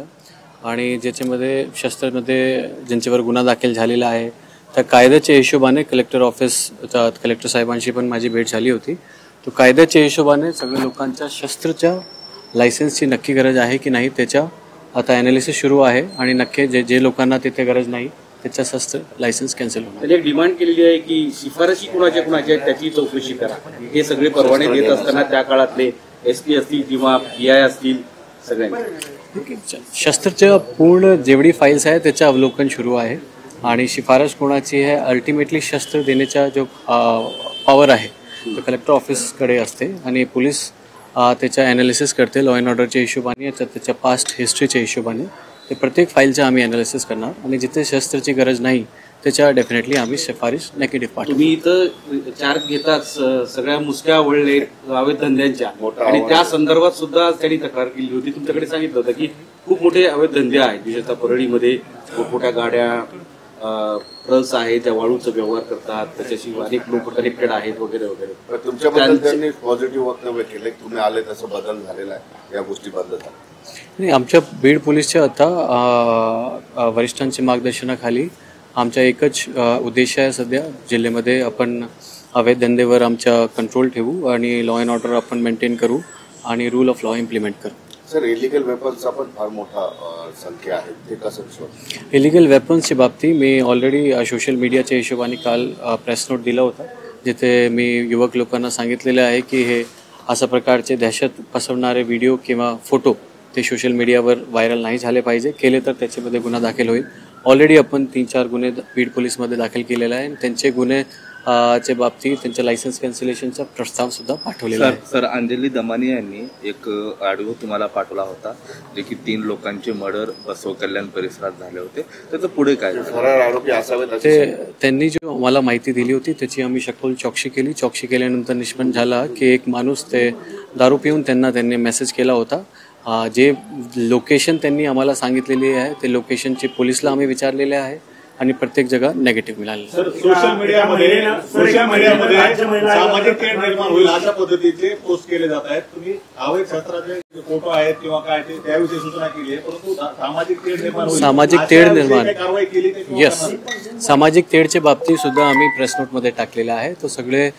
होतं आणि ज्याच्यामध्ये शस्त्रामध्ये ज्यांच्यावर गुन्हा दाखल झालेला आहे त्या कायद्याच्या हिशोबाने कलेक्टर साहेबांशी पण माझी भेट झाली होती. तो कायद्याच्या हिशोबाने सगळ्या लोकांच्या शस्त्रच्या लायसन्सची नक्की गरज आहे की नाही त्याच्या आता ॲनालिसिस सुरू आहे आणि नक्की जे लोकांना तिथे गरज नाही त्याच्या शस्त्र लायसन्स कॅन्सल होणार. एक डिमांड केलेली आहे की शिफारशी कुणाच्या आहेत त्याची चौकशी करा. हे सगळे परवाने देत असताना त्या काळातले SP असतील किंवा PI असतील सगळ्यांनी शस्त्रच्या पूर्ण जेवढी फाईल्स आहे त्याचं अवलोकन सुरू आहे आणि शिफारस कोणाची आहे अल्टिमेटली शस्त्र देण्याचा जो पॉवर आहे तो कलेक्टर ऑफिसकडे असते आणि पोलीस त्याचा ॲनालिसिस करते लॉ अँड ऑर्डरच्या हिशोबाने त्याच्या पास्ट हिस्ट्रीच्या हिशोबाने. ते प्रत्येक फाईलचं आम्ही ॲनालिसिस करणार आणि जिथे शस्त्राची गरज नाही त्याच्या डेफिनेटली आम्ही शिफारस नेगेटिव्ह पाठवू. तुम्ही इथं चार्ज घेताच सगळ्या मुसक्या वळले अवैध धंद्यांच्या आणि त्या संदर्भात सुद्धा त्यांनी तक्रार केली होती. तुमच्याकडे सांगितलं होतं की खूप मोठे अवैध धंदे आहेत, विशेषतः परळीमध्ये मोठमोठ्या गाड्या ट्रक्स आहेत त्या वाळूचा व्यवहार करतात, त्याच्याशी अनेक लोक कनेक्टेड आहेत वगैरे वगैरे. तुमच्याबद्दल त्यांनी पॉझिटिव्ह वक्तव्य केलं, तुम्ही आले तसं बदल झालेला आहे या गोष्टी बदल नाही. आमच्या बीड पोलीसच्या आता वरिष्ठांच्या मार्गदर्शनाखाली आमचा एकच उद्देश आहे सध्या जिल्ह्यामध्ये आपण अवैध धंदेवर आमचा कंट्रोल ठेवू आणि लॉ अँड ऑर्डर आपण मेंटेन करू आणि रूल ऑफ लॉ इम्प्लिमेंट करू. सर, इलिगल वेपन्सचा पण फार मोठा संख्या आहे, ते कसं? इलिगल वेपन्सच्या बाबतीत मी ऑलरेडी सोशल मीडियाच्या हिशोबाने काल प्रेस नोट दिला होता जिथे मी युवक लोकांना सांगितलेलं आहे की हे अशा प्रकारचे दहशत पसरवणारे व्हिडिओ किंवा फोटो ते सोशल मीडियावर व्हायरल नाही झाले पाहिजे. केले तर त्याच्यामध्ये गुन्हा दाखल होईल. ऑलरेडी आपण 3-4 गुन्हे बीड पोलीसमध्ये दाखल केलेला आहे आणि त्यांचे गुन्हे च्या बाबतीत त्यांच्या लायसन्स कॅन्सलेशनचा प्रस्ताव सुद्धा पाठवलेला आहे. सर, अंजली दमानी यांनी एक ऑडिओ तुम्हाला पाठवला होता जे की 3 लोकांचे मर्डर बसव कल्याण परिसरात झाले होते, त्याचं पुढे काय? फरार आरोपी असावेत ते त्यांनी जो मला माहिती दिली होती त्याची आम्ही सखोल चौकशी केली. चौकशी केल्यानंतर निष्पन्न झाला की एक माणूस ते दारू पिऊन त्यांनी मेसेज केला होता. जे लोकेशन त्यांनी आम्हाला सांगितलेली आहे ते लोकेशनची पोलिसला आम्ही विचारलेले आहे आणि प्रत्येक जगा नेगेटिव्ह मिळाले. सोशल मीडियामध्ये सामाजिक तेढ निर्माण होईल अशा पद्धतीचे पोस्ट केले जात आहेत. तुम्ही अवैध शस्त्राचे फोटो आहेत किंवा काय ते त्याविषयी सूचना केली आहे, परंतु सामाजिक तेढ निर्माण होईल, सामाजिक तेढ निर्माण कारवाई केली. येस, सामाजिक तेढच्या बाबतीत सुद्धा आम्ही प्रेस नोटमध्ये टाकलेला आहे. तो सगळे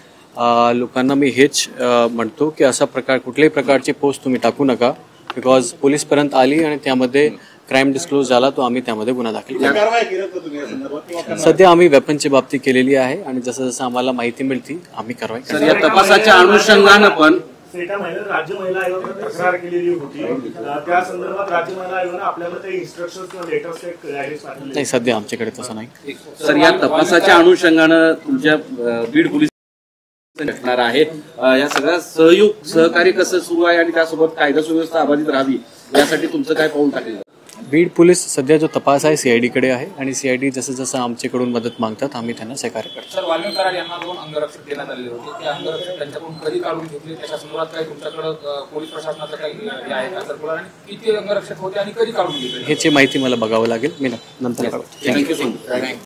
लोकांना मी हेच म्हणतो की असा प्रकार कुठल्याही प्रकारची पोस्ट तुम्ही टाकू नका, बिकॉज पोलीसपर्यंत आली आणि त्यामध्ये क्राईम डिस्क्लोज झाला तो आम्ही त्यामध्ये गुन्हा दाखल केला. सध्या आम्ही वेपनच्या बाबतीत केलेली आहे आणि जसं जसं आम्हाला माहिती मिळते आम्ही कारवाई करतो. या तपासाच्या अनुषंगानं पण राज्य महिला आयोगाने तक्रार केलेली होती, त्या संदर्भात राज्य महिला आयोगाने आपल्याला ते इन्स्ट्रक्शन किंवा लेटर्स नाही, सध्या आमच्याकडे तसं नाही. सर, या तपासाच्या अनुषंगानं तुमच्या बीड पोलीस असणार आहे या सगळ्या सहकार्य कसं सुरू आहे आणि त्यासोबत कायदा सुव्यवस्था अबाधित राहावी यासाठी तुमचं काय पाऊल टाकलं? बीड पोलीस सध्या जो तपास आहे CID कडे आहे आणि CID जसं जसं आमच्याकडून मदत मागतात आम्ही त्यांना सहकार्य करतो. सर, वाल्मिक कराड यांना 2 अंगरक्षक देण्यात आलेले होते, ते अंगरक्षक त्यांच्याकडून कधी काढून घेतले त्याच्या संदर्भात काही तुमच्याकडे पोलीस प्रशासनाचं काही आहे का सर? आणि किती अंगरक्षक होते आणि कधी काढून घेतले ह्याची माहिती मला बघावं लागेल, मी नंतर. थँक्यू.